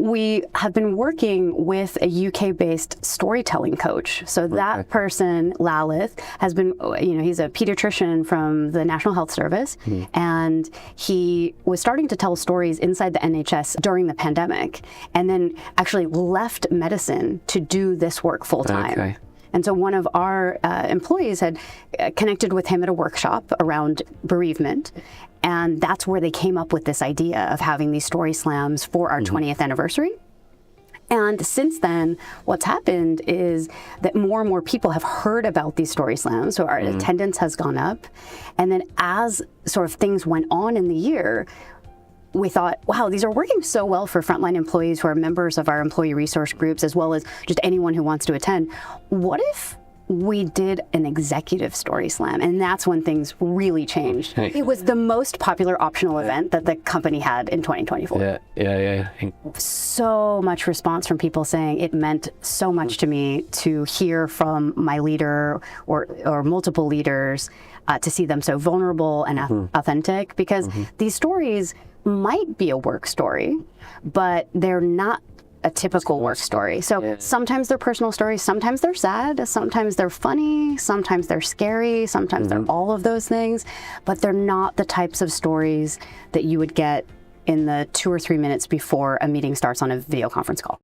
we have been working with a UK-based storytelling coach. So that person, Lalith, has been, he's a pediatrician from the National Health Service, and he was starting to tell stories inside the NHS during the pandemic, and then actually left medicine to do this work full time. Okay. And so one of our employees had connected with him at a workshop around bereavement. And that's where they came up with this idea of having these story slams for our 20th anniversary. And since then, what's happened is that more and more people have heard about these story slams, so our attendance has gone up. And then as sort of things went on in the year, we thought, wow, these are working so well for frontline employees who are members of our employee resource groups, as well as just anyone who wants to attend. What if we did an executive story slam? And that's when things really changed. Hey. It was the most popular optional event that the company had in 2024. Yeah. So much response from people saying it meant so much to me to hear from my leader or multiple leaders, to see them so vulnerable and authentic, because these stories might be a work story, but they're not a typical work story. So sometimes they're personal stories, sometimes they're sad, sometimes they're funny, sometimes they're scary, sometimes they're all of those things, but they're not the types of stories that you would get in the 2 or 3 minutes before a meeting starts on a video conference call.